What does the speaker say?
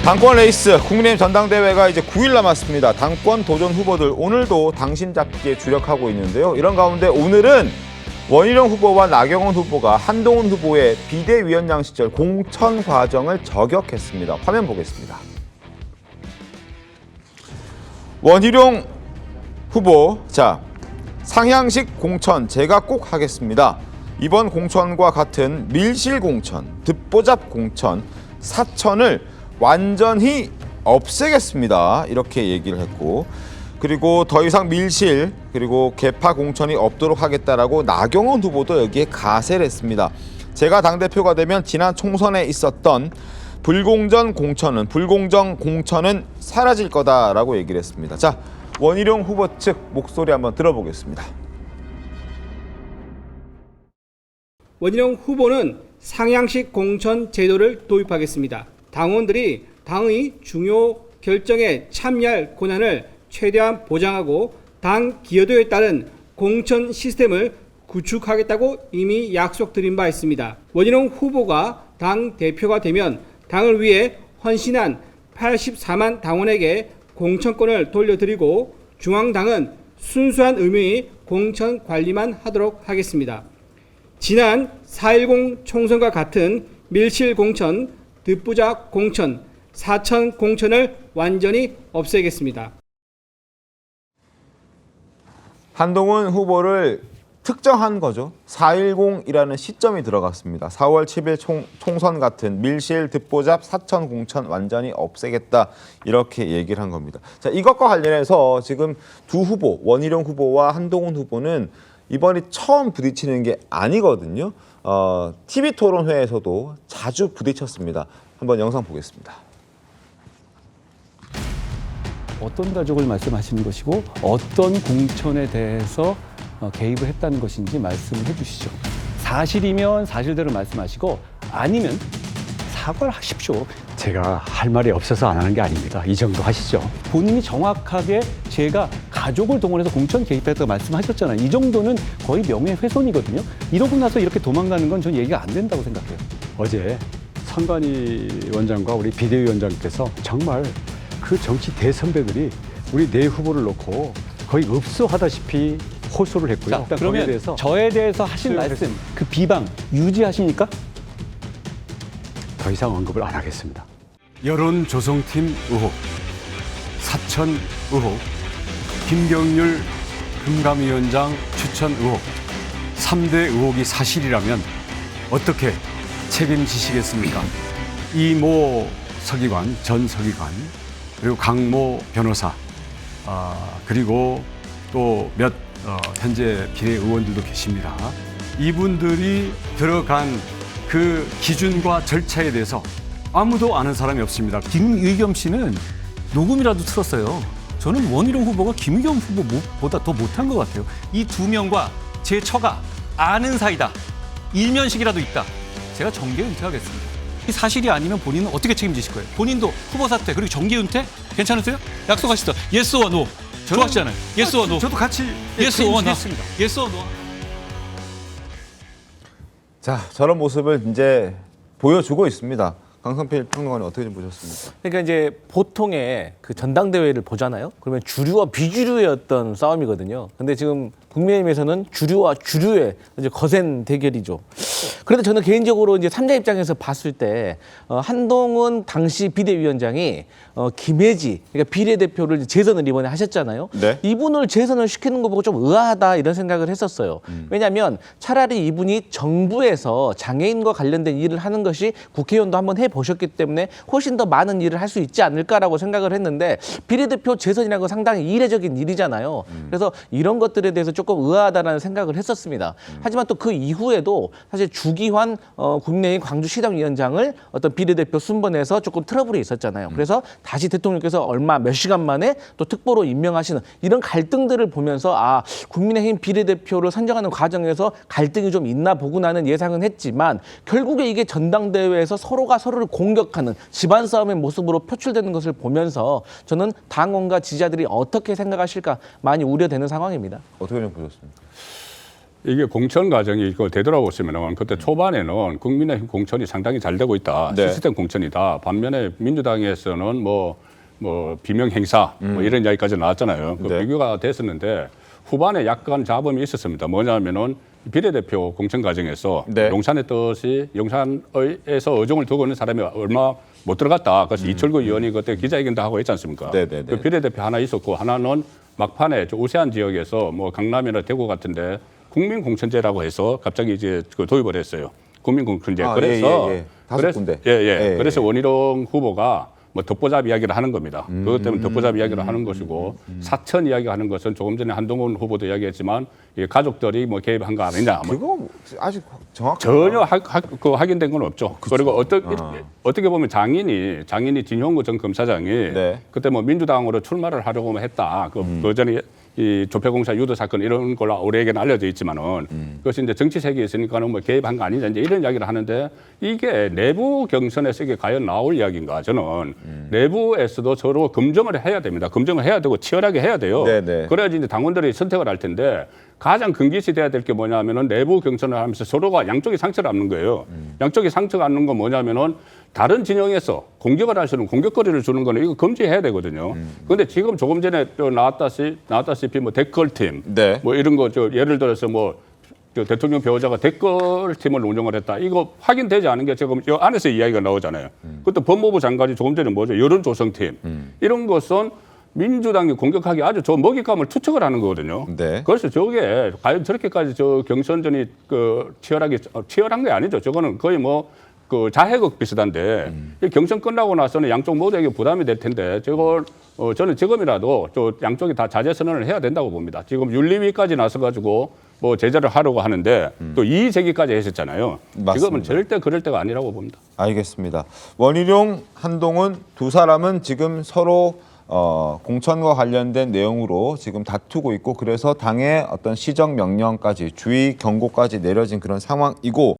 당권 레이스 국민의힘 전당대회가 이제 9일 남았습니다. 당권 도전 후보들 오늘도 당신 잡기에 주력하고 있는데요. 이런 가운데 오늘은 원희룡 후보와 나경원 후보가 한동훈 후보의 비대위원장 시절 공천 과정을 저격했습니다. 화면 보겠습니다. 원희룡 후보, 상향식 공천 제가 꼭 하겠습니다. 이번 공천과 같은 밀실 공천, 듣보잡 공천, 사천을 완전히 없애겠습니다. 이렇게 얘기를 했고, 그리고 더 이상 밀실 그리고 개파 공천이 없도록 하겠다라고 나경원 후보도 여기에 가세를 했습니다. 제가 당대표가 되면 지난 총선에 있었던 불공정 공천은 사라질 거다라고 얘기를 했습니다. 자, 원희룡 후보 측 목소리 한번 들어보겠습니다. 원희룡 후보는 상향식 공천 제도를 도입하겠습니다. 당원들이 당의 중요 결정에 참여할 권한을 최대한 보장하고 당 기여도에 따른 공천 시스템을 구축하겠다고 이미 약속드린 바 있습니다. 원희룡 후보가 당 대표가 되면 당을 위해 헌신한 84만 당원에게 공천권을 돌려드리고 중앙당은 순수한 의무의 공천 관리만 하도록 하겠습니다. 지난 4.10 총선과 같은 밀실 공천, 듣보잡 공천, 사천 공천을 완전히 없애겠습니다. 한동훈 후보를 특정한 거죠. 4.10이라는 시점이 들어갔습니다. 4월 10일 총선 같은 밀실, 듣보잡, 사천 공천 완전히 없애겠다 이렇게 얘기를 한 겁니다. 자, 이것과 관련해서 지금 두 후보, 원희룡 후보와 한동훈 후보는 이번이 처음 부딪히는 게 아니거든요. TV토론회에서도 자주 부딪혔습니다. 한번 영상 보겠습니다. 어떤 가족을 말씀하시는 것이고 어떤 공천에 대해서 개입을 했다는 것인지 말씀을 해주시죠. 사실이면 사실대로 말씀하시고 아니면 사과를 하십시오. 제가 할 말이 없어서 안 하는 게 아닙니다. 이 정도 하시죠. 본인이 정확하게 제가 가족을 동원해서 공천 개입했다고 말씀하셨잖아요. 이 정도는 거의 명예훼손이거든요. 이러고 나서 이렇게 도망가는 건 전 얘기가 안 된다고 생각해요. 어제 선관위 원장과 우리 비대위원장께서 정말 그 정치 대선배들이 우리 네 후보를 놓고 거의 읍소하다시피 호소를 했고요. 자, 그러면 저에 대해서 하신 말씀, 그 비방 유지하십니까? 더 이상 언급을 안 하겠습니다. 여론조성팀 의혹, 사천 의혹, 김경률 금감위원장 추천 의혹, 3대 의혹이 사실이라면 어떻게 책임지시겠습니까? 이모 서기관, 전 서기관, 그리고 강모 변호사, 그리고 또 몇 현재 비례의원들도 계십니다. 이분들이 들어간 그 기준과 절차에 대해서 아무도 아는 사람이 없습니다. 김의겸 씨는 녹음이라도 틀었어요. 저는 원희룡 후보가 김의겸 후보보다 더 못한 것 같아요. 이 두 명과 제 처가 아는 사이다. 일면식이라도 있다. 제가 정계 은퇴하겠습니다. 이 사실이 아니면 본인은 어떻게 책임지실 거예요? 본인도 후보 사퇴 그리고 정계 은퇴 괜찮으세요? 약속하시죠. 예스 와 노. 좋아하시잖아요. 예스 와 노. 저도 같이 예스 와 노. 책임지겠습니다. 예스 와 노. 자, 저런 모습을 이제 보여주고 있습니다. 강성필 평론가님 어떻게 좀 보셨습니까? 그러니까 이제 보통의 그 전당대회를 보잖아요. 그러면 주류와 비주류의 어떤 싸움이거든요. 근데 지금 국민의힘에서는 주류와 주류의 이제 거센 대결이죠. 그런데 저는 개인적으로 이제 3자 입장에서 봤을 때 한동훈 당시 비대위원장이 김혜지 그러니까 비례대표를 재선을 이번에 하셨잖아요. 네. 이분을 재선을 시키는 거 보고 좀 의아하다 이런 생각을 했었어요. 왜냐하면 차라리 이분이 정부에서 장애인과 관련된 일을 하는 것이 국회의원도 한번 해보셨기 때문에 훨씬 더 많은 일을 할 수 있지 않을까라고 생각을 했는데 비례대표 재선이라는 건 상당히 이례적인 일이잖아요. 그래서 이런 것들에 대해서 조금 의아하다는 생각을 했었습니다. 하지만 또 그 이후에도 사실 주기환 국민의힘 광주시당위원장을 어떤 비례대표 순번에서 조금 트러블이 있었잖아요. 그래서 다시 대통령께서 얼마 몇 시간 만에 또 특보로 임명하시는 이런 갈등들을 보면서 국민의힘 비례대표를 선정하는 과정에서 갈등이 좀 있나 보구나는 예상은 했지만 결국에 이게 전당대회에서 서로가 서로를 공격하는 집안 싸움의 모습으로 표출되는 것을 보면서 저는 당원과 지지자들이 어떻게 생각하실까 많이 우려되는 상황입니다. 어떻게 좀 보셨습니까? 이게 공천 과정이 이거 되돌아보시면은 그때 초반에는 국민의힘 공천이 상당히 잘 되고 있다. 네. 시스템 공천이다. 반면에 민주당에서는 뭐 비명 행사 뭐 이런 이야기까지 나왔잖아요. 그 네. 비교가 됐었는데 후반에 약간 잡음이 있었습니다. 뭐냐면은 비례대표 공천 과정에서 네. 용산의 뜻이 용산에서 의정을 두고 있는 사람이 얼마 못 들어갔다. 그래서 이철구 의원이 그때 기자회견도 하고 있지 않습니까? 네네네. 그 비례대표 하나 있었고 하나는 막판에 저 우세한 지역에서 뭐 강남이나 대구 같은데 국민공천제라고 해서 갑자기 이제 그 도입을 했어요. 국민공천제. 아, 그래서 예. 5군데. 예. 예. 그래서 원희룡 후보가 뭐 덮보잡 이야기를 하는 겁니다. 그것 때문에 덮보잡 이야기를 하는 것이고 사천 이야기하는 것은 조금 전에 한동훈 후보도 이야기했지만 이 가족들이 뭐 개입한 거 아니냐. 뭐 그거 아직 정확 전혀 확인된 건 없죠. 그리고 어떻게 보면 장인이 진용구 전 검사장이 네. 그때 뭐 민주당으로 출마를 하려고 했다. 그 전에 이 조폐공사 유도 사건 이런 걸로 우리에게는 알려져 있지만은 그것이 이제 정치 세계에 있으니까는 뭐 개입한 거 아니냐 이제 이런 이야기를 하는데 이게 내부 경선에서 이게 과연 나올 이야기인가 저는 내부에서도 서로 검증을 해야 됩니다. 검증을 해야 되고 치열하게 해야 돼요. 네네. 그래야지 이제 당원들이 선택을 할 텐데 가장 근기시돼야 될 게 뭐냐면은 내부 경선을 하면서 서로가 양쪽이 상처를 안는 거예요. 양쪽이 상처가 안는 건 뭐냐면은 다른 진영에서 공격을 할 수 있는 공격거리를 주는 거는 이거 금지해야 되거든요. 그런데 지금 조금 전에 또 나왔다시피 뭐 댓글팀, 네. 뭐 이런 거 예를 들어서 뭐 저 대통령 배우자가 댓글팀을 운영을 했다. 이거 확인되지 않은 게 지금 이 안에서 이야기가 나오잖아요. 그것도 법무부 장관이 조금 전에 뭐죠? 여론조성팀 이런 것은 민주당이 공격하기 아주 저 먹잇감을 투척을 하는 거거든요. 네. 그래서 저게 과연 저렇게까지 저 경선전이 그 치열한 게 아니죠. 저거는 거의 뭐 그 자해극 비슷한데 이 경선 끝나고 나서는 양쪽 모두에게 부담이 될 텐데 저걸 저는 지금이라도 저 양쪽이 다 자제 선언을 해야 된다고 봅니다. 지금 윤리위까지 나서 가지고 뭐 제재를 하려고 하는데 또 이의 제기까지 했었잖아요. 맞습니다. 지금은 절대 그럴 때가 아니라고 봅니다. 알겠습니다. 원희룡, 한동훈 두 사람은 지금 서로 공천과 관련된 내용으로 지금 다투고 있고 그래서 당의 어떤 시정 명령까지 주의 경고까지 내려진 그런 상황이고